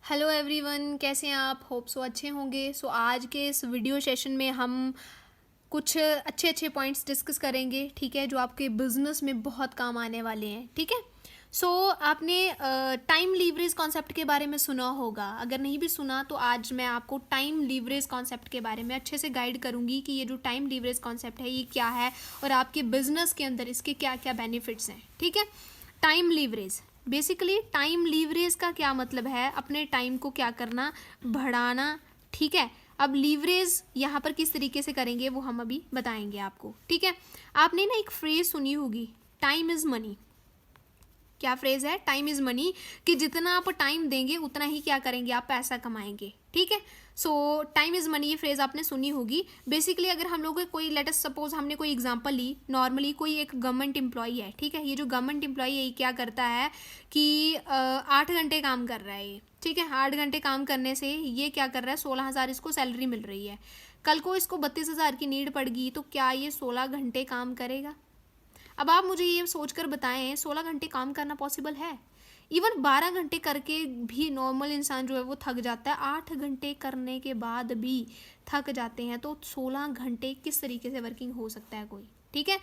Hello everyone, कैसे हैं आप? होप सो अच्छे होंगे। आज के इस वीडियो सेशन में हम कुछ अच्छे अच्छे पॉइंट्स डिस्कस करेंगे, ठीक है, जो आपके बिजनेस में बहुत काम आने वाले हैं, ठीक है। आपने टाइम लीवरेज कॉन्सेप्ट के बारे में सुना होगा। अगर नहीं भी सुना तो आज मैं आपको टाइम लीवरेज कॉन्सेप्ट के बारे में अच्छे से गाइड करूंगी कि ये जो टाइम लीवरेज कॉन्सेप्ट है ये क्या है और आपके बिजनेस के अंदर इसके क्या क्या बेनिफिट्स हैं, ठीक है। Time leverage, basically time leverage का क्या मतलब है? अपने टाइम को क्या करना, बढ़ाना, ठीक है। अब लीवरेज यहाँ पर किस तरीके से करेंगे वो हम अभी बताएंगे आपको, ठीक है। आपने ना एक फ्रेज सुनी होगी, टाइम इज मनी। क्या फ्रेज है? टाइम इज मनी, कि जितना आप टाइम देंगे उतना ही क्या करेंगे, आप पैसा कमाएंगे, ठीक है। टाइम इज मनी, ये फ्रेज आपने सुनी होगी। बेसिकली अगर हम लोग कोई, लेट अस सपोज हमने कोई एग्जांपल ली, नॉर्मली कोई एक गवर्नमेंट एम्प्लॉई है, ठीक है। ये जो गवर्नमेंट एम्प्लॉई है ये क्या करता है कि 8 घंटे काम कर रहा है ये, ठीक है। 8 घंटे काम करने से ये क्या कर रहा है, 16,000 इसको सैलरी मिल रही है। कल को इसको 32,000 की नीड पड़ गई तो क्या ये 16 घंटे काम करेगा? अब आप मुझे ये सोचकर बताएं, 16 घंटे काम करना पॉसिबल है? इवन 12 घंटे करके भी नॉर्मल इंसान जो है वो थक जाता है। 8 घंटे करने के बाद भी थक जाते हैं, तो 16 घंटे किस तरीके से वर्किंग हो सकता है कोई, ठीक है।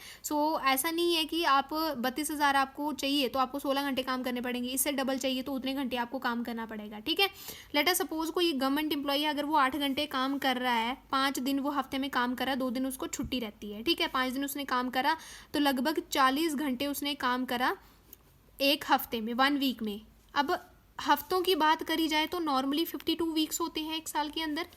ऐसा नहीं है कि आप 32,000 आपको चाहिए तो आपको 16 घंटे काम करने पड़ेंगे, इससे डबल चाहिए तो उतने घंटे आपको काम करना पड़ेगा, ठीक है। लेट अस सपोज कोई गवर्नमेंट एम्प्लॉई है, अगर वो 8 घंटे काम कर रहा है, 5 दिन वो हफ्ते में काम कर रहा है, 2 दिन उसको छुट्टी रहती है, ठीक है। 5 दिन उसने काम करा तो लगभग 40 घंटे उसने काम करा एक हफ्ते में, 1 वीक में। अब हफ्तों की बात करी जाए तो नॉर्मली 52 वीक्स होते हैं एक साल के अंदर।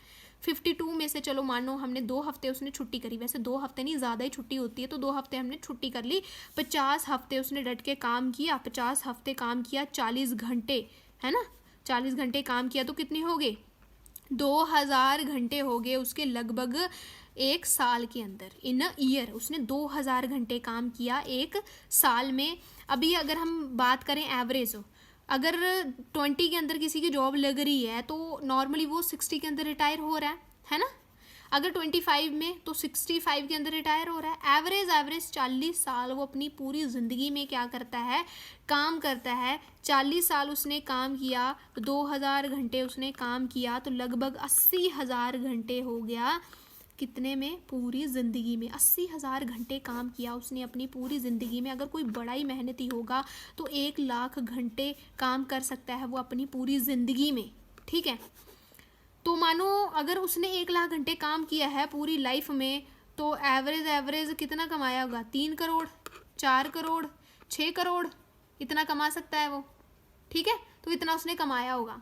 52 में से चलो मानो हमने 2 हफ्ते उसने छुट्टी करी, वैसे 2 हफ्ते नहीं, ज़्यादा ही छुट्टी होती है, तो 2 हफ्ते हमने छुट्टी कर ली। 50 हफ्ते उसने डट के काम किया, 50 हफ्ते काम किया, 40 घंटे, है ना। 40 घंटे काम किया तो कितने हो गए? 2000 घंटे हो गए उसके लगभग एक साल के अंदर। इन अ ईयर उसने 2000 घंटे काम किया एक साल में। अभी अगर हम बात करें एवरेज, अगर 20 के अंदर किसी की जॉब लग रही है तो नॉर्मली वो 60 के अंदर रिटायर हो रहा है ना। अगर 25 में तो 65 के अंदर रिटायर हो रहा है। एवरेज 40 साल वो अपनी पूरी ज़िंदगी में क्या करता है, काम करता है। 40 साल उसने काम किया, 2000 घंटे उसने काम किया, तो लगभग 80,000 घंटे हो गया। कितने में? पूरी ज़िंदगी में 80,000 घंटे काम किया उसने अपनी पूरी ज़िंदगी में। अगर कोई बड़ा ही मेहनती होगा तो 1 लाख घंटे काम कर सकता है वो अपनी पूरी ज़िंदगी में, ठीक है। तो मानो अगर उसने 1 लाख घंटे काम किया है पूरी लाइफ में, तो एवरेज कितना कमाया होगा? 3 करोड़, 4 करोड़, 6 करोड़, इतना कमा सकता है वो, ठीक है। तो इतना उसने कमाया होगा।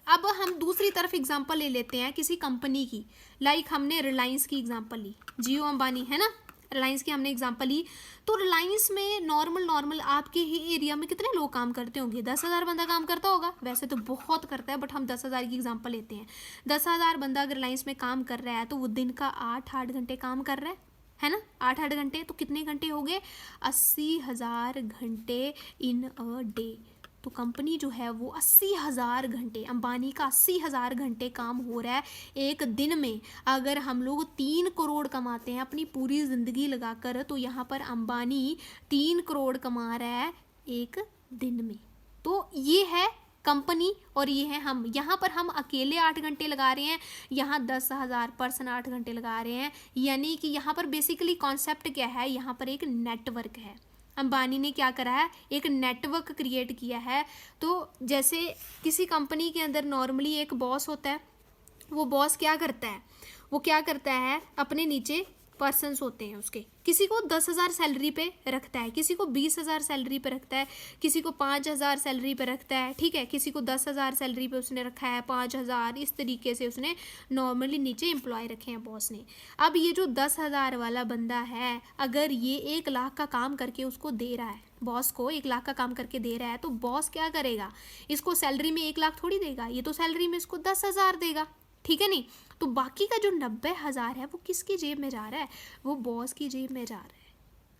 अब हम दूसरी तरफ एग्जांपल ले लेते हैं किसी कंपनी की। लाइक हमने रिलायंस की एग्जांपल ली, जियो अंबानी, है ना। रिलायंस की हमने एग्जांपल ली, तो रिलायंस में नॉर्मल आपके ही एरिया में कितने लोग काम करते होंगे? 10,000 बंदा काम करता होगा। वैसे तो बहुत करता है, बट हम 10,000 की एग्जांपल लेते हैं। 10,000 बंदा अगर रिलायंस में काम कर रहा है तो वो दिन का 8-8 घंटे काम कर रहा है ना। 8-8 घंटे, तो कितने घंटे हो गए? 80,000 घंटे इन अ डे। तो कंपनी जो है वो 80,000 घंटे, अंबानी का 80,000 घंटे काम हो रहा है एक दिन में। अगर हम लोग 3 करोड़ कमाते हैं अपनी पूरी ज़िंदगी लगाकर, तो यहाँ पर अंबानी 3 करोड़ कमा रहा है एक दिन में। तो ये है कंपनी और ये है हम। यहाँ पर हम अकेले 8 घंटे लगा रहे हैं, यहाँ 10,000 पर्सन 8 घंटे लगा रहे हैं। यानी कि यहाँ पर बेसिकली कॉन्सेप्ट क्या है, यहाँ पर एक नेटवर्क है। अंबानी ने क्या करा है, एक नेटवर्क क्रिएट किया है। तो जैसे किसी कंपनी के अंदर नॉर्मली एक बॉस होता है, वो बॉस क्या करता है, वो क्या करता है, अपने नीचे पर्सन्स होते हैं उसके। किसी को 10,000 सैलरी पे रखता है, किसी को 20,000 सैलरी पे रखता है, किसी को 5,000 सैलरी पे रखता है, ठीक है। किसी को 10,000 सैलरी पे उसने रखा है, 5,000, इस तरीके से उसने नॉर्मली नीचे एम्प्लॉय रखे हैं बॉस ने। अब ये जो 10,000 वाला बंदा है, अगर ये 1 लाख का काम करके उसको दे रहा है, बॉस को 1 लाख का काम करके दे रहा है, तो बॉस क्या करेगा, इसको सैलरी में 1 लाख थोड़ी देगा, ये तो सैलरी में इसको 10,000 देगा, ठीक है नहीं। तो बाकी का जो 90,000 है वो किसकी जेब में जा रहा है? वो बॉस की जेब में जा रहा है।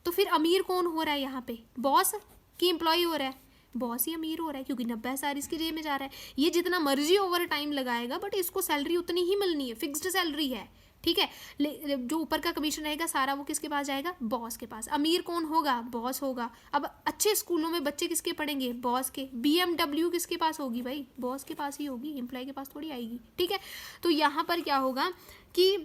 तो फिर अमीर कौन हो रहा है यहाँ पे? बॉस की एम्प्लॉय हो रहा है, बॉस ही अमीर हो रहा है, क्योंकि 90,000 इसकी जेब में जा रहा है। ये जितना मर्जी ओवर टाइम लगाएगा बट इसको सैलरी उतनी ही मिलनी है, फिक्स्ड सैलरी है, ठीक है। जो ऊपर का कमीशन रहेगा सारा वो किसके पास जाएगा, बॉस के पास। अमीर कौन होगा, बॉस होगा। अब अच्छे स्कूलों में बच्चे किसके पढ़ेंगे, बॉस के। BMW किसके पास होगी भाई, बॉस के पास ही होगी, एम्प्लॉय के पास थोड़ी आएगी, ठीक है। तो यहाँ पर क्या होगा कि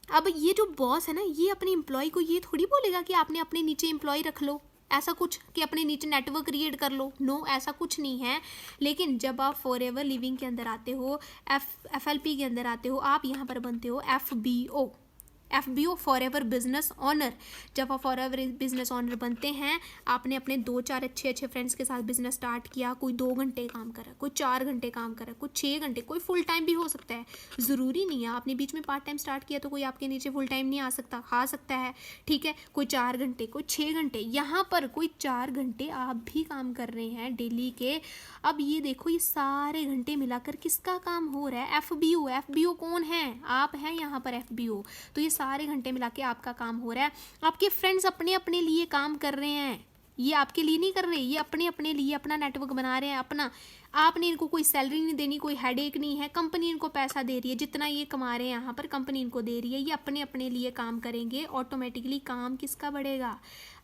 अब ये जो बॉस है ना, ये अपने एम्प्लॉय को ये थोड़ी बोलेगा कि आपने अपने नीचे एम्प्लॉय रख लो, ऐसा कुछ कि अपने नीचे नेटवर्क क्रिएट कर लो, नो ऐसा कुछ नहीं है। लेकिन जब आप फॉरएवर लिविंग के अंदर आते हो, FLP के अंदर आते हो, आप यहाँ पर बनते हो FBO फॉरएवर बिजनेस ऑनर। जब आप फॉरएवर बिजनेस ऑनर बनते हैं, आपने अपने 2-4 अच्छे फ्रेंड्स के साथ बिजनेस स्टार्ट किया, कोई 2 घंटे काम कर रहा है, कोई 4 घंटे काम कर रहा है, कोई 6 घंटे, कोई फुल टाइम भी हो सकता है, ज़रूरी नहीं है। आपने बीच में पार्ट टाइम स्टार्ट किया तो कोई आपके नीचे फुल टाइम नहीं आ सकता है, ठीक है। कोई 4 घंटे, कोई 6 घंटे, यहाँ पर कोई 4 घंटे आप भी काम कर रहे हैं डेली के। अब ये देखो, ये सारे घंटे मिलाकर किसका काम हो रहा है, FBO कौन है, आप हैं यहाँ पर FBO। तो ये सारे घंटे मिला के आपका काम हो रहा है। आपके फ्रेंड्स अपने अपने लिए काम कर रहे हैं, ये आपके लिए नहीं कर रहे, ये अपने अपने लिए अपना नेटवर्क बना रहे हैं अपना। आपने इनको कोई सैलरी नहीं देनी, कोई हेडेक नहीं है, कंपनी इनको पैसा दे रही है, जितना ये कमा रहे हैं यहाँ पर कंपनी इनको दे रही है। ये अपने अपने लिए काम करेंगे, ऑटोमेटिकली काम किसका बढ़ेगा,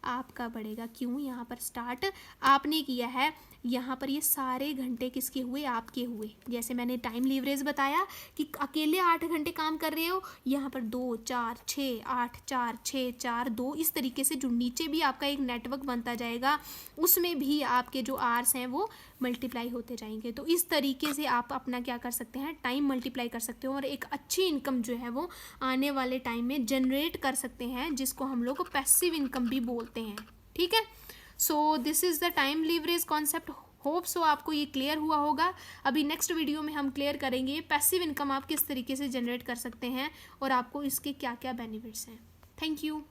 आपका बढ़ेगा। क्यों, यहाँ पर स्टार्ट आपने किया है, यहाँ पर ये सारे घंटे किसके हुए, आपके हुए। जैसे मैंने टाइम लीवरेज बताया कि अकेले 8 घंटे काम कर रहे हो, यहाँ पर 2 4 6 8 4 6 4 2, इस तरीके से जो नीचे भी आपका एक नेटवर्क बनता जाएगा, उसमें भी आपके जो आवर्स हैं वो मल्टीप्लाई होते जाएंगे। तो इस तरीके से आप अपना क्या कर सकते हैं, टाइम मल्टीप्लाई कर सकते हो और एक अच्छी इनकम जो है वो आने वाले टाइम में जनरेट कर सकते हैं, जिसको हम लोग पैसिव इनकम भी बोलते हैं, ठीक है। So this is the time leverage concept. Hope so आपको ये क्लियर हुआ होगा। अभी नेक्स्ट वीडियो में हम क्लियर करेंगे पैसिव इनकम आप किस तरीके से जनरेट कर सकते हैं और आपको इसके क्या क्या बेनिफिट्स हैं। Thank you.